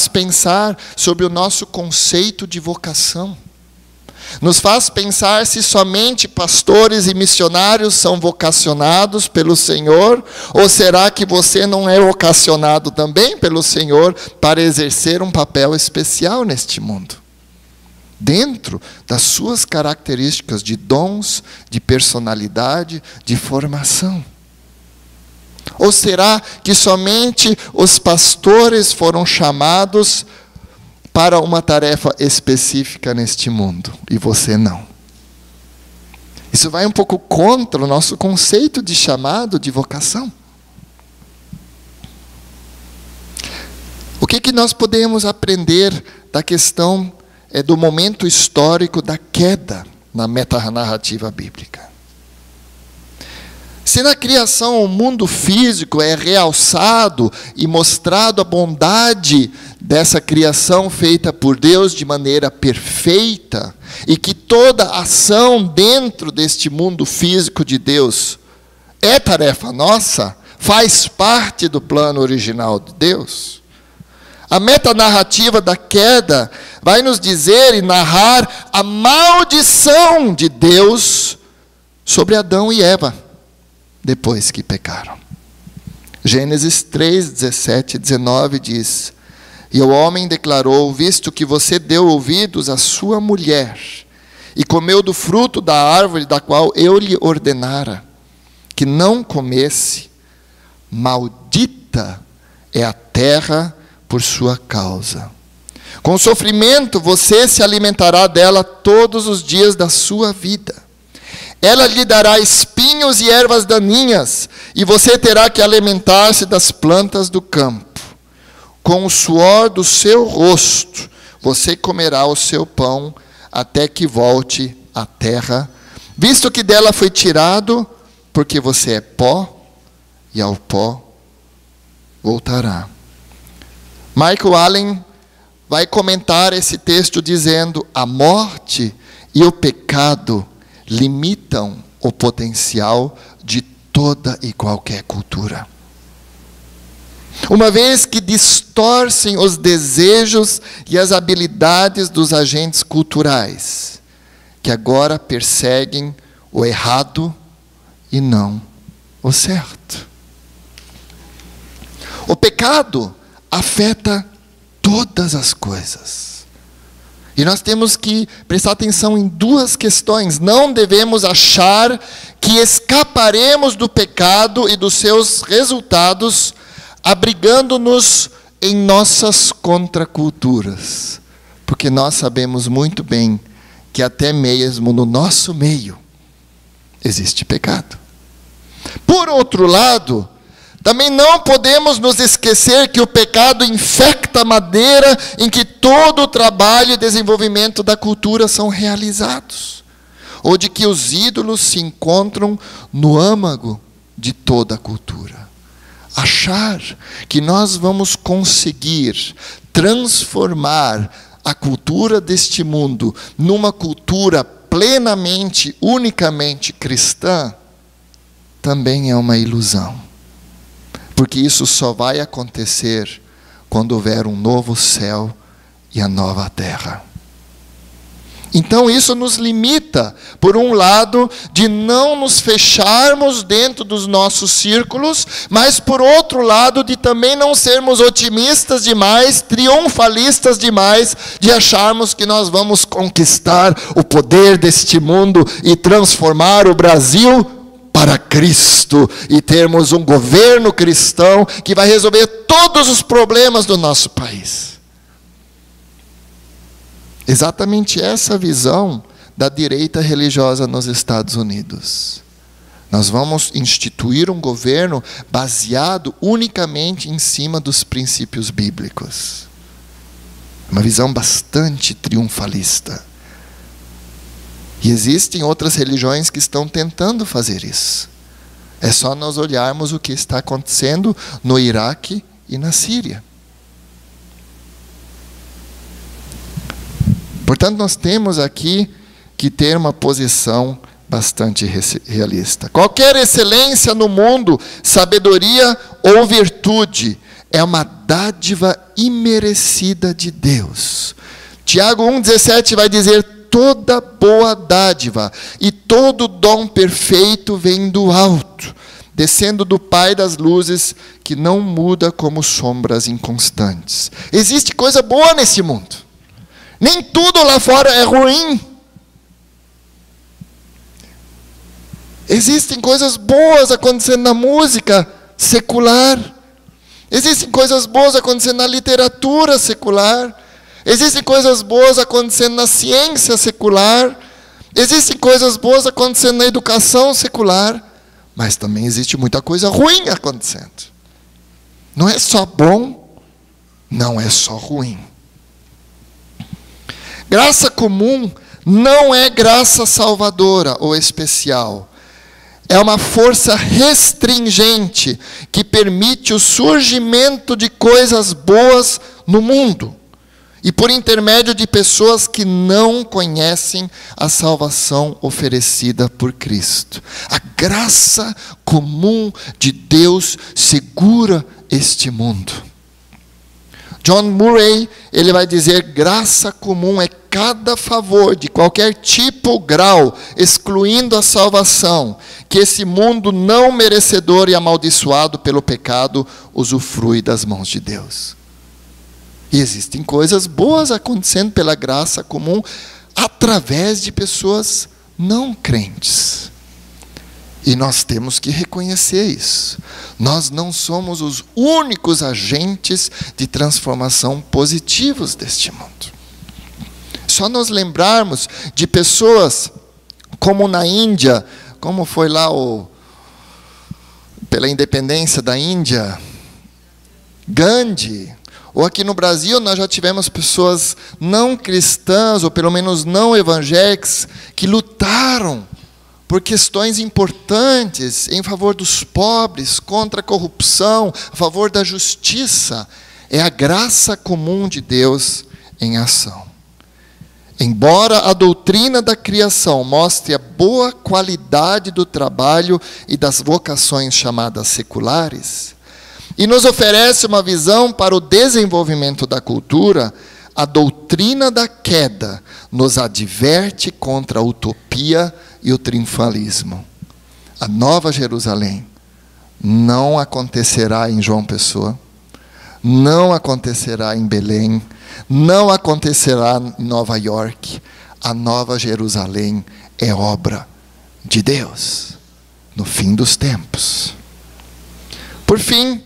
pensar sobre o nosso conceito de vocação, nos faz pensar se somente pastores e missionários são vocacionados pelo Senhor, ou será que você não é vocacionado também pelo Senhor para exercer um papel especial neste mundo, dentro das suas características de dons, de personalidade, de formação? Ou será que somente os pastores foram chamados para uma tarefa específica neste mundo, e você não? Isso vai um pouco contra o nosso conceito de chamado, de vocação. O que nós podemos aprender da questão do momento histórico da queda na metanarrativa bíblica? Se na criação o mundo físico é realçado e mostrado a bondade dessa criação feita por Deus de maneira perfeita, e que toda ação dentro deste mundo físico de Deus é tarefa nossa, faz parte do plano original de Deus, a metanarrativa da queda vai nos dizer e narrar a maldição de Deus sobre Adão e Eva, depois que pecaram. Gênesis 3, 17 e 19 diz: e o homem declarou: visto que você deu ouvidos à sua mulher, e comeu do fruto da árvore da qual eu lhe ordenara que não comesse, maldita é a terra por sua causa. Com sofrimento você se alimentará dela todos os dias da sua vida. Ela lhe dará espinhos e ervas daninhas, e você terá que alimentar-se das plantas do campo. Com o suor do seu rosto você comerá o seu pão, até que volte à terra, visto que dela foi tirado, porque você é pó, e ao pó voltará. Michael Allen vai comentar esse texto dizendo: a morte e o pecado limitam o potencial de toda e qualquer cultura, uma vez que distorcem os desejos e as habilidades dos agentes culturais, que agora perseguem o errado e não o certo. O pecado afeta todas as coisas. E nós temos que prestar atenção em duas questões. Não devemos achar que escaparemos do pecado e dos seus resultados abrigando-nos em nossas contraculturas. Porque nós sabemos muito bem que até mesmo no nosso meio existe pecado. Por outro lado, também não podemos nos esquecer que o pecado infecta a maneira em que todo o trabalho e desenvolvimento da cultura são realizados, ou de que os ídolos se encontram no âmago de toda a cultura. Achar que nós vamos conseguir transformar a cultura deste mundo numa cultura plenamente, unicamente cristã, também é uma ilusão. Porque isso só vai acontecer quando houver um novo céu e a nova terra. Então isso nos limita, por um lado, de não nos fecharmos dentro dos nossos círculos, mas por outro lado, de também não sermos otimistas demais, triunfalistas demais, de acharmos que nós vamos conquistar o poder deste mundo e transformar o Brasil para Cristo, e termos um governo cristão que vai resolver todos os problemas do nosso país. Exatamente essa visão da direita religiosa nos Estados Unidos. Nós vamos instituir um governo baseado unicamente em cima dos princípios bíblicos. Uma visão bastante triunfalista. E existem outras religiões que estão tentando fazer isso. É só nós olharmos o que está acontecendo no Iraque e na Síria. Portanto, nós temos aqui que ter uma posição bastante realista. Qualquer excelência no mundo, sabedoria ou virtude, é uma dádiva imerecida de Deus. Tiago 1,17 vai dizer: toda boa dádiva e todo dom perfeito vem do alto, descendo do Pai das luzes, que não muda como sombras inconstantes. Existe coisa boa nesse mundo. Nem tudo lá fora é ruim. Existem coisas boas acontecendo na música secular. Existem coisas boas acontecendo na literatura secular. Existem coisas boas acontecendo na ciência secular. Existem coisas boas acontecendo na educação secular. Mas também existe muita coisa ruim acontecendo. Não é só bom, não é só ruim. Graça comum não é graça salvadora ou especial. É uma força restringente que permite o surgimento de coisas boas no mundo. E por intermédio de pessoas que não conhecem a salvação oferecida por Cristo. A graça comum de Deus segura este mundo. John Murray, ele vai dizer: graça comum é cada favor de qualquer tipo ou grau, excluindo a salvação, que esse mundo não merecedor e amaldiçoado pelo pecado usufrui das mãos de Deus. E existem coisas boas acontecendo pela graça comum através de pessoas não crentes. E nós temos que reconhecer isso. Nós não somos os únicos agentes de transformação positivos deste mundo. Só nos lembrarmos de pessoas como na Índia, como foi lá pela independência da Índia, Gandhi. Ou aqui no Brasil nós já tivemos pessoas não cristãs, ou pelo menos não evangélicas, que lutaram por questões importantes em favor dos pobres, contra a corrupção, a favor da justiça. É a graça comum de Deus em ação. Embora a doutrina da criação mostre a boa qualidade do trabalho e das vocações chamadas seculares, e nos oferece uma visão para o desenvolvimento da cultura, a doutrina da queda nos adverte contra a utopia e o triunfalismo. A Nova Jerusalém não acontecerá em João Pessoa, não acontecerá em Belém, não acontecerá em Nova York. A Nova Jerusalém é obra de Deus, no fim dos tempos. Por fim,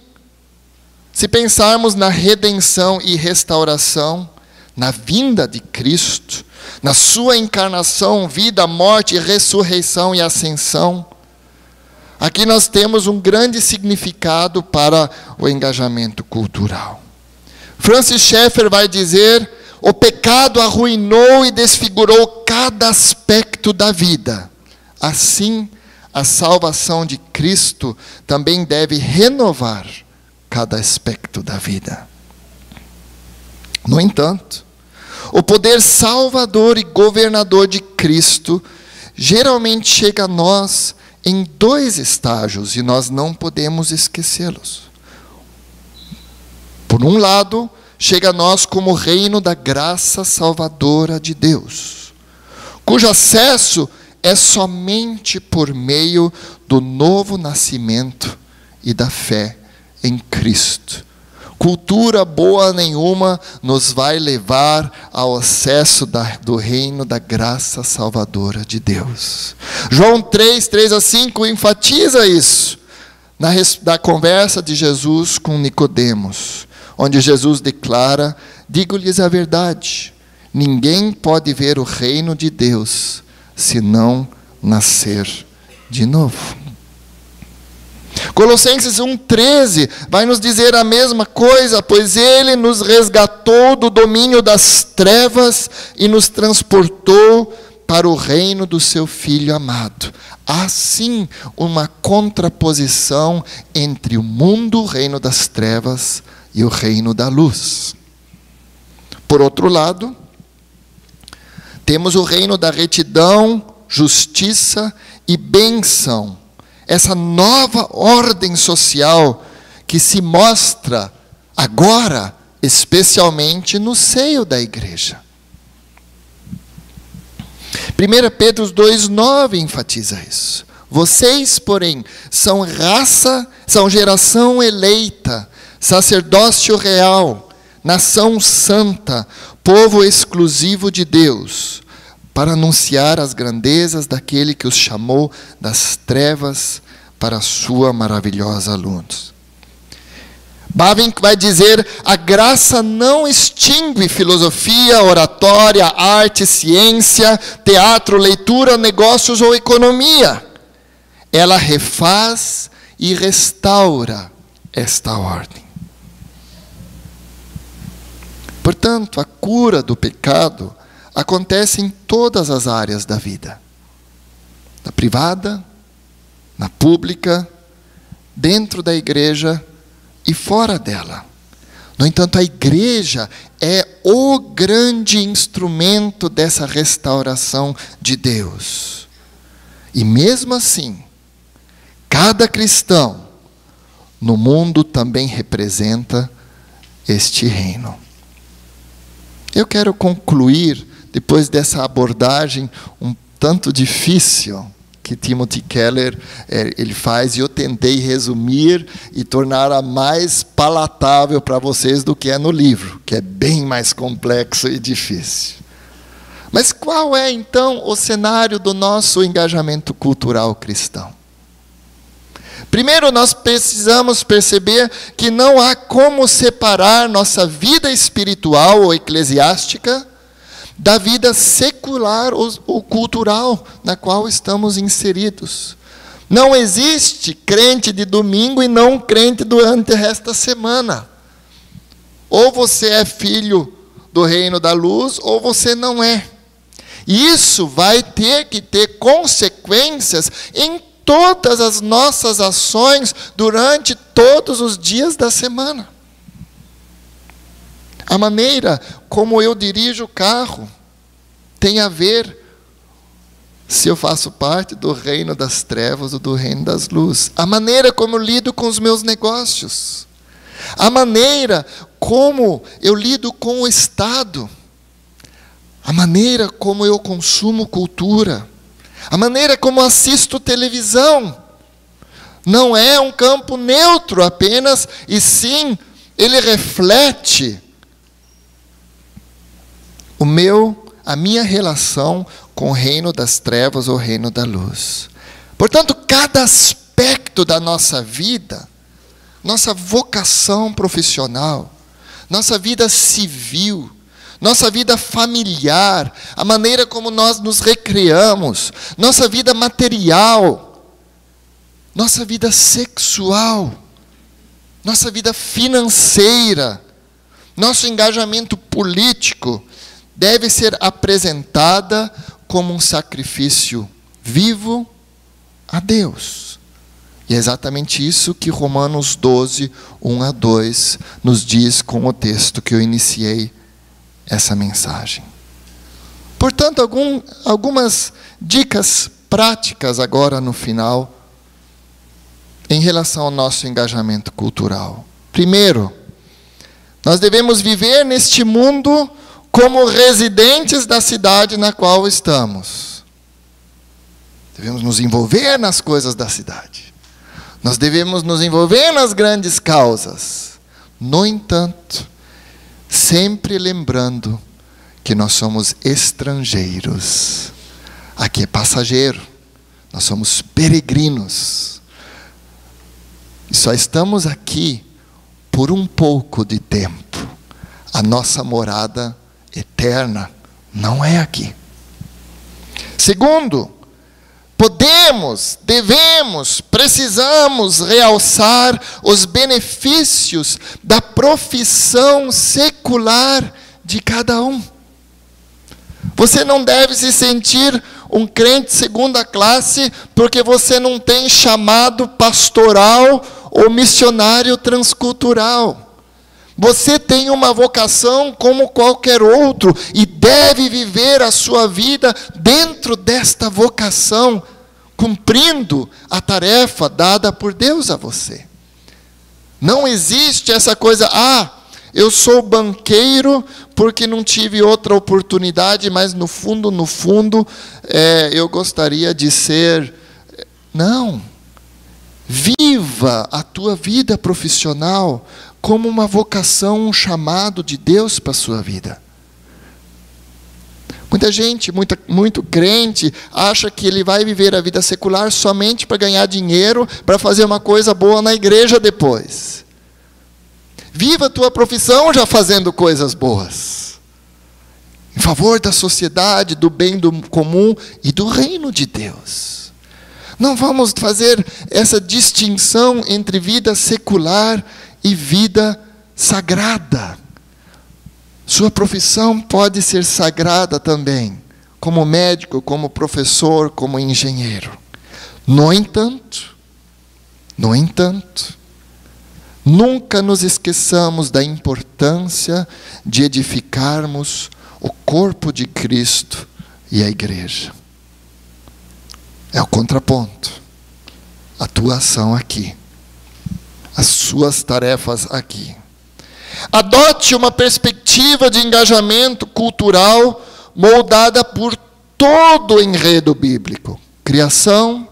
se pensarmos na redenção e restauração, na vinda de Cristo, na sua encarnação, vida, morte, ressurreição e ascensão, aqui nós temos um grande significado para o engajamento cultural. Francis Schaeffer vai dizer: o pecado arruinou e desfigurou cada aspecto da vida. Assim, a salvação de Cristo também deve renovar cada aspecto da vida. No entanto, o poder salvador e governador de Cristo geralmente chega a nós em 2 estágios, e nós não podemos esquecê-los. Por um lado, chega a nós como o reino da graça salvadora de Deus, cujo acesso é somente por meio do novo nascimento e da fé em Cristo. Cultura boa nenhuma nos vai levar ao acesso do reino da graça salvadora de Deus. João 3:3-5 enfatiza isso, na conversa de Jesus com Nicodemos, onde Jesus declara: digo-lhes a verdade, ninguém pode ver o reino de Deus se não nascer de novo. Colossenses 1:13 vai nos dizer a mesma coisa, pois Ele nos resgatou do domínio das trevas e nos transportou para o reino do seu Filho amado. Há sim uma contraposição entre o mundo, o reino das trevas, e o reino da luz. Por outro lado, temos o reino da retidão, justiça e bênção. Essa nova ordem social que se mostra agora, especialmente no seio da igreja. 1 Pedro 2:9 enfatiza isso. Vocês, porém, são geração eleita, sacerdócio real, nação santa, povo exclusivo de Deus, para anunciar as grandezas daquele que os chamou das trevas para a sua maravilhosa luz. Bavinck vai dizer: a graça não extingue filosofia, oratória, arte, ciência, teatro, leitura, negócios ou economia. Ela refaz e restaura esta ordem. Portanto, a cura do pecado acontece em todas as áreas da vida. Na privada, na pública, dentro da igreja e fora dela. No entanto, a igreja é o grande instrumento dessa restauração de Deus. E mesmo assim, cada cristão no mundo também representa este reino. Eu quero concluir, depois dessa abordagem um tanto difícil que Timothy Keller ele faz, e eu tentei resumir e torná-la mais palatável para vocês do que é no livro, que é bem mais complexo e difícil. Mas qual é, então, o cenário do nosso engajamento cultural cristão? Primeiro, nós precisamos perceber que não há como separar nossa vida espiritual ou eclesiástica da vida secular ou cultural na qual estamos inseridos. Não existe crente de domingo e não crente durante esta semana. Ou você é filho do reino da luz, ou você não é. E isso vai ter que ter consequências em todas as nossas ações durante todos os dias da semana. A maneira como eu dirijo o carro tem a ver se eu faço parte do reino das trevas ou do reino das luzes. A maneira como eu lido com os meus negócios. A maneira como eu lido com o Estado. A maneira como eu consumo cultura. A maneira como assisto televisão. Não é um campo neutro apenas, e sim, ele reflete a minha relação com o reino das trevas ou o reino da luz. Portanto, cada aspecto da nossa vida, nossa vocação profissional, nossa vida civil, nossa vida familiar, a maneira como nós nos recreamos, nossa vida material, nossa vida sexual, nossa vida financeira, nosso engajamento político, deve ser apresentada como um sacrifício vivo, a Deus. E é exatamente isso que Romanos 12, 1 a 2 nos diz com o texto que eu iniciei essa mensagem. Portanto, algumas dicas práticas agora no final em relação ao nosso engajamento cultural. Primeiro, nós devemos viver neste mundo como residentes da cidade na qual estamos. Devemos nos envolver nas coisas da cidade. Nós devemos nos envolver nas grandes causas. No entanto, sempre lembrando que nós somos estrangeiros. Aqui é passageiro. Nós somos peregrinos. E só estamos aqui por um pouco de tempo. A nossa morada eterna não é aqui. Segundo, podemos, devemos, precisamos realçar os benefícios da profissão secular de cada um. Você não deve se sentir um crente segunda classe porque você não tem chamado pastoral ou missionário transcultural. Você tem uma vocação como qualquer outro e deve viver a sua vida dentro desta vocação, cumprindo a tarefa dada por Deus a você. Não existe essa coisa, eu sou banqueiro porque não tive outra oportunidade, mas no fundo, eu gostaria de ser... Não. Viva a tua vida profissional como uma vocação, um chamado de Deus para a sua vida. Muita gente, muito crente, acha que ele vai viver a vida secular somente para ganhar dinheiro, para fazer uma coisa boa na igreja depois. Viva a tua profissão já fazendo coisas boas. Em favor da sociedade, do bem do comum e do reino de Deus. Não vamos fazer essa distinção entre vida secular e vida sagrada. Sua profissão pode ser sagrada também, como médico, como professor, como engenheiro. No entanto, nunca nos esqueçamos da importância de edificarmos o corpo de Cristo e a igreja. É o contraponto. A tua ação aqui. As suas tarefas aqui. Adote uma perspectiva de engajamento cultural moldada por todo o enredo bíblico. Criação,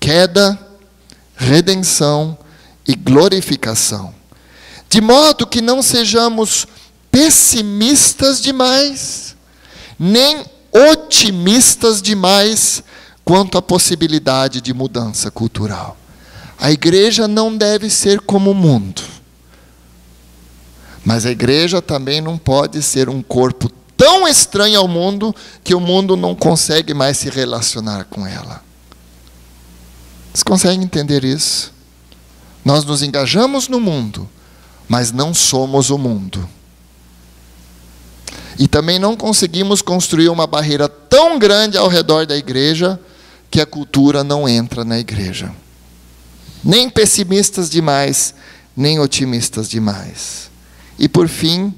queda, redenção e glorificação. De modo que não sejamos pessimistas demais, nem otimistas demais quanto à possibilidade de mudança cultural. A igreja não deve ser como o mundo. Mas a igreja também não pode ser um corpo tão estranho ao mundo que o mundo não consegue mais se relacionar com ela. Vocês conseguem entender isso? Nós nos engajamos no mundo, mas não somos o mundo. E também não conseguimos construir uma barreira tão grande ao redor da igreja que a cultura não entra na igreja. Nem pessimistas demais, nem otimistas demais. E por fim,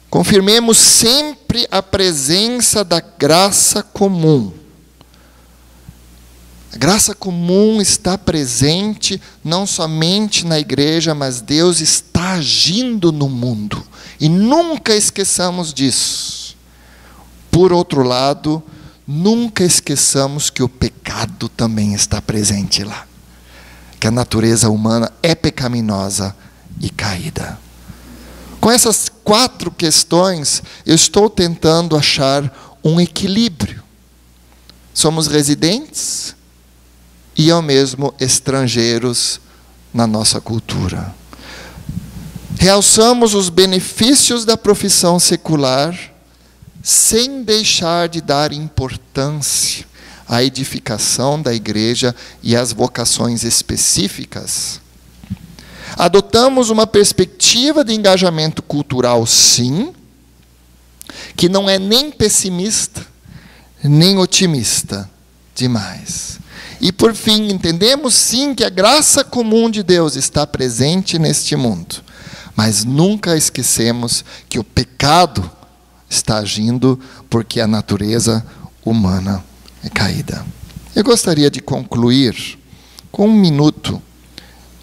confirmemos sempre a presença da graça comum. A graça comum está presente não somente na igreja, mas Deus está agindo no mundo. E nunca esqueçamos disso. Por outro lado, nunca esqueçamos que o pecado também está presente lá. Que a natureza humana é pecaminosa e caída. Com essas 4 questões, eu estou tentando achar um equilíbrio. Somos residentes e, ao mesmo, estrangeiros na nossa cultura. Realçamos os benefícios da profissão secular, sem deixar de dar importância à edificação da igreja e às vocações específicas. Adotamos uma perspectiva de engajamento cultural, sim, que não é nem pessimista, nem otimista demais. E por fim, entendemos sim que a graça comum de Deus está presente neste mundo, mas nunca esquecemos que o pecado está agindo porque a natureza humana é caída. Eu gostaria de concluir com 1 minuto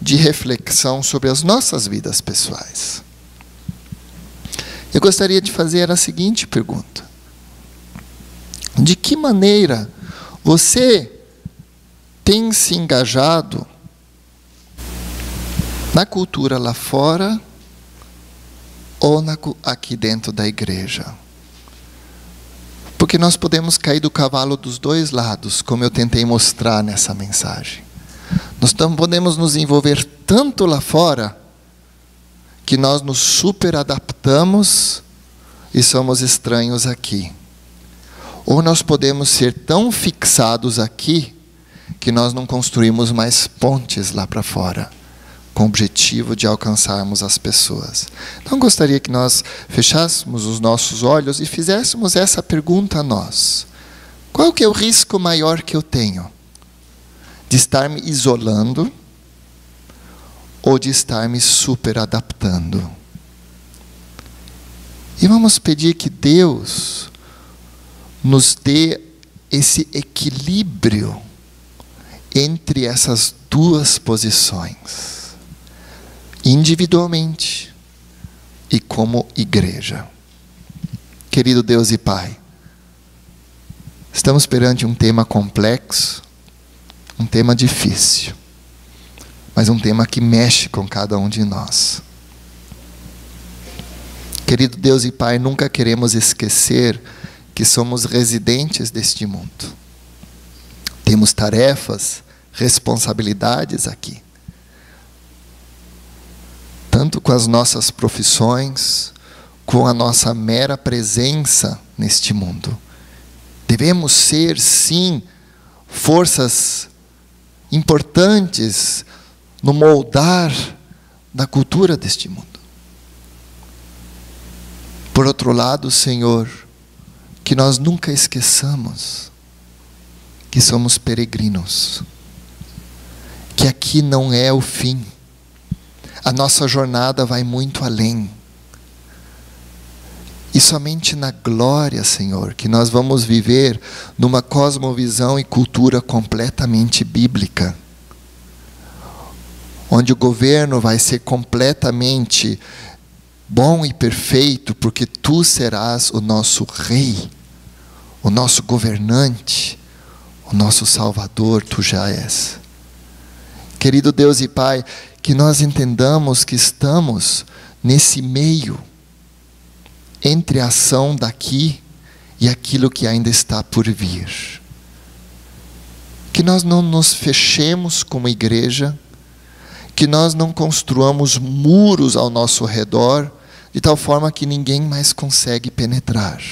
de reflexão sobre as nossas vidas pessoais. Eu gostaria de fazer a seguinte pergunta: de que maneira você tem se engajado na cultura lá fora ou aqui dentro da igreja? Porque nós podemos cair do cavalo dos dois lados, como eu tentei mostrar nessa mensagem. Nós podemos nos envolver tanto lá fora, que nós nos superadaptamos e somos estranhos aqui. Ou nós podemos ser tão fixados aqui, que nós não construímos mais pontes lá para fora, com o objetivo de alcançarmos as pessoas. Então, gostaria que nós fechássemos os nossos olhos e fizéssemos essa pergunta a nós: qual que é o risco maior que eu tenho? De estar me isolando ou de estar me superadaptando? E vamos pedir que Deus nos dê esse equilíbrio entre essas duas posições, individualmente e como igreja. Querido Deus e Pai, estamos perante um tema complexo, um tema difícil, mas um tema que mexe com cada um de nós. Querido Deus e Pai, nunca queremos esquecer que somos residentes deste mundo. Temos tarefas, responsabilidades aqui. Tanto com as nossas profissões, com a nossa mera presença neste mundo. Devemos ser, sim, forças importantes no moldar da cultura deste mundo. Por outro lado, Senhor, que nós nunca esqueçamos que somos peregrinos, que aqui não é o fim. A nossa jornada vai muito além. E somente na glória, Senhor, que nós vamos viver numa cosmovisão e cultura completamente bíblica, onde o governo vai ser completamente bom e perfeito, porque Tu serás o nosso Rei, o nosso governante, o nosso Salvador, Tu já és. Querido Deus e Pai, que nós entendamos que estamos nesse meio, entre a ação daqui e aquilo que ainda está por vir. Que nós não nos fechemos como igreja, que nós não construamos muros ao nosso redor, de tal forma que ninguém mais consegue penetrar.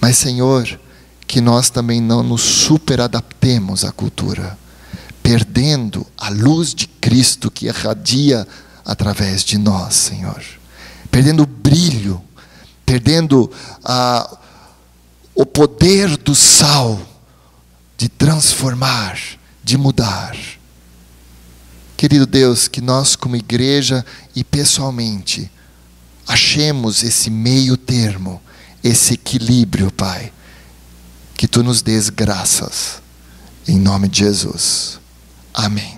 Mas, Senhor, que nós também não nos superadaptemos à cultura, perdendo a luz de Cristo que irradia através de nós, Senhor. Perdendo o brilho, perdendo o poder do sal, de transformar, de mudar. Querido Deus, que nós como igreja e pessoalmente, achemos esse meio termo, esse equilíbrio, Pai. Que Tu nos dês graças, em nome de Jesus. Amém.